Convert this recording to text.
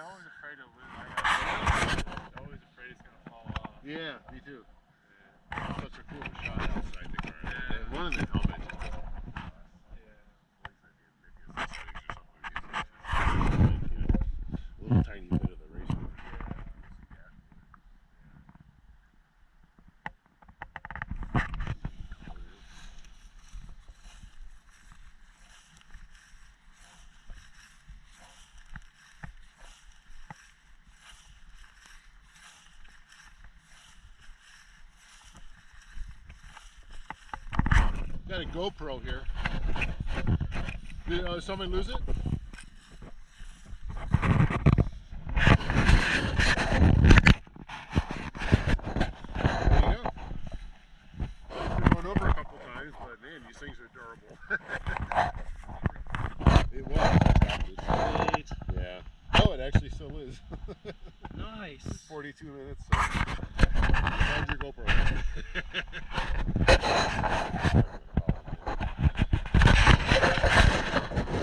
I'm always afraid to lose. I'm always afraid it's gonna fall off. Yeah, me too. Yeah. Such a cool shot outside the car. Yeah. And one of the helmets just doesn't come across. Yeah. A little tiny bit of the race. Got a GoPro here. Did someone lose it? There you go. Been going over a couple times, but man, these things are durable. It was. Great. Yeah. Oh, it actually still is. Nice. 42 minutes. So find your GoPro.